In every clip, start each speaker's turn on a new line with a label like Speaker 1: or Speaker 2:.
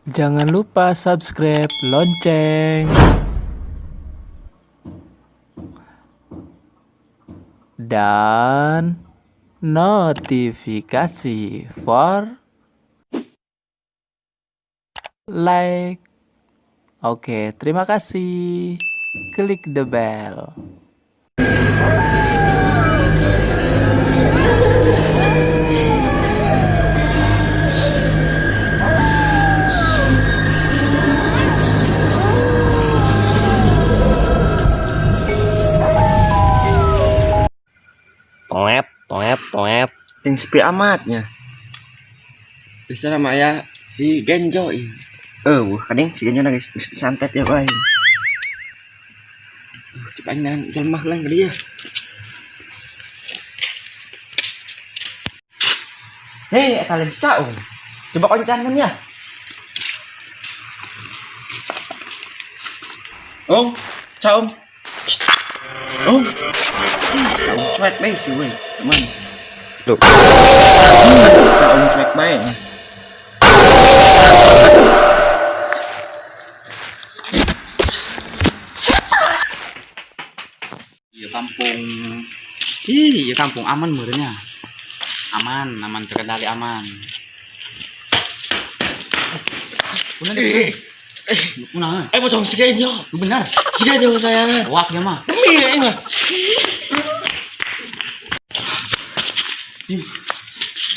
Speaker 1: Jangan lupa subscribe lonceng dan notifikasi for like. Oke, terima kasih. Klik the bell.
Speaker 2: Toet.
Speaker 3: Yang sepi amatnya. Bisa nama ya si Genjo ini. Kadang si Genjo nangis santet ya bae. Coba nan jelmah lang dia. Hei, kalian saung. Coba koncankan ya. Ciao. Cuek baik sih weh, teman. Tuh. Cuek baik.
Speaker 2: Iya kampung aman merenya. Aman terkendali aman. Mana?
Speaker 3: Potong si Genjo.
Speaker 2: Benar.
Speaker 3: Si Genjo sayang.
Speaker 2: Wah, ya mah.
Speaker 3: Iya, mah.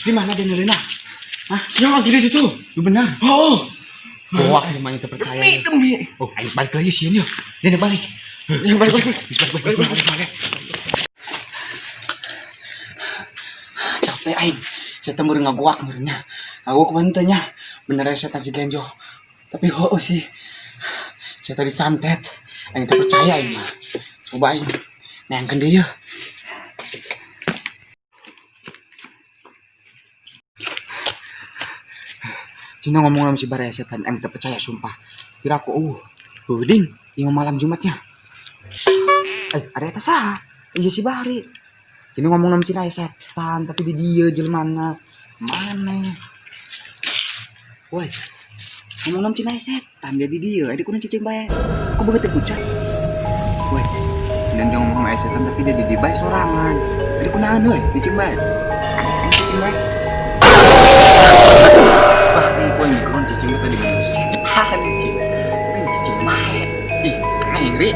Speaker 2: Di mana dia Nelina? Hah?
Speaker 3: Ya, di situ.
Speaker 2: Benar.
Speaker 3: Oh.
Speaker 2: Wah, emang itu percaya.
Speaker 3: Demi.
Speaker 2: Oh, ayo balik lagi sini yuk. Dia balik.
Speaker 3: Yang balik.
Speaker 2: Balik.
Speaker 3: Capek aing. Saya tembur ngaguak merenya. Aku kemantanya. Bener setan si Genjo. Tapi sih. Saya tadi santet. Aing tak percaya aing mah. Coba aing nengkeun dia. Cina ngomong sama si Baraya setan, aing tak percaya sumpah. Kira aku, ding, yang malam Jumatnya. Ada atas iya si Bari. Cina ngomong sama Cina setan, tapi di dia jelmana mana? Woi, ngomong sama Cina setan, dia di dia. Ada kuna cicing bae. Kok begitu pucat? Woi, dan dia ngomong sama setan, tapi dia di dia bae sorangan. Ada kuna anu, cicing bae. Ada cicing bae. Wah, ini kau yang kurang cicing bae tadi bener. Setan cicing, ini cicing bae. Ih, ngiri.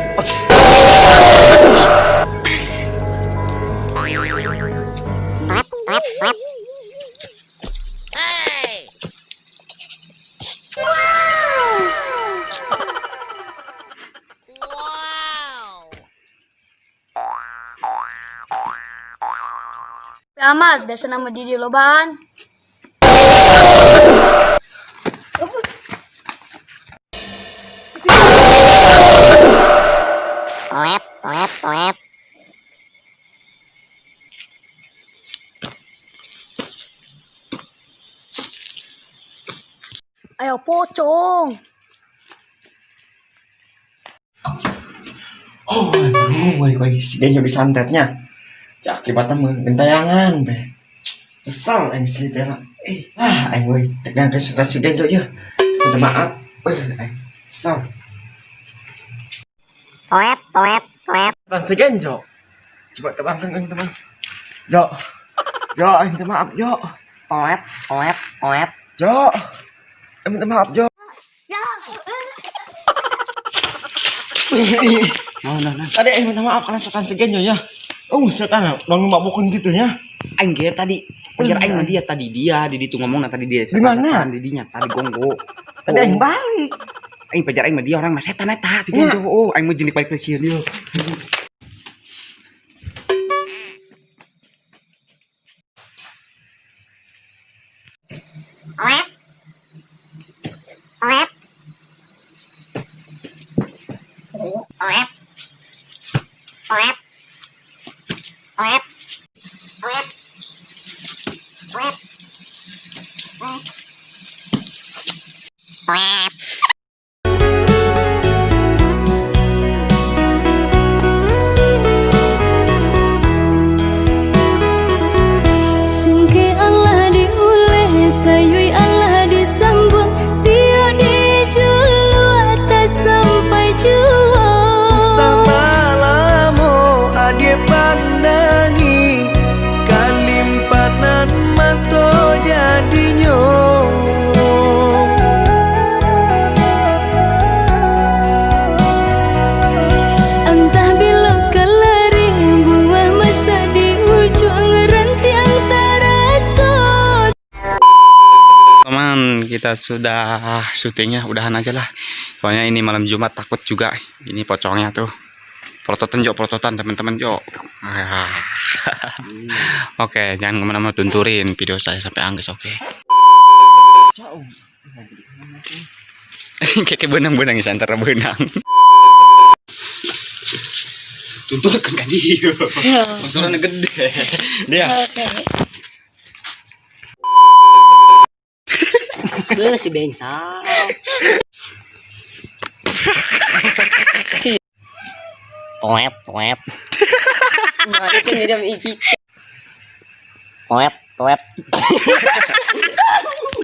Speaker 4: Amat, biasa nama Didi lobaan.
Speaker 5: Toet.
Speaker 4: Ayo pocong.
Speaker 3: Woi, si Genjo disantetnya. Akibatnya gentayangan, be. Kesal aing si Tera. Aing woi, tegang ke setan si Genjo ya. Minta maaf. Aing kesal.
Speaker 5: Toet.
Speaker 3: Setan si Genjo. Coba tebangkan aing teman. Jo, aing minta maaf, Jo.
Speaker 5: Toet.
Speaker 3: Jo. Aing minta maaf, Jo.
Speaker 2: Nah.
Speaker 3: Tadi aing minta maaf karena setan si Genjo ya. Setan dong mabukin gitu ya.
Speaker 2: Aing ge tadi. Pajar aing mah dia tadi di itu ngomongna tadi dia.
Speaker 3: Di mana?
Speaker 2: Di dinya tadi gonggo.
Speaker 3: Tadi aing balik.
Speaker 2: Aing pajar aing mah dia orang mah setan eta si Genjo. Aing mah jenik balik ke sieun dia.
Speaker 6: Sungke Allah diuleh sayui Allah disambung, tiada
Speaker 2: kita sudah syutingnya, udahan aja lah. Soalnya ini malam Jumat, takut juga ini pocongnya tuh. Prototan teman-teman yuk. Oke, jangan kemana-mana, tunturin video saya sampai angges, oke. Kayak benang-benang ya, antara benang. Tunturkan kan dia. Suaranya gede. Dia.
Speaker 5: Si bengsa. Toet. Toet.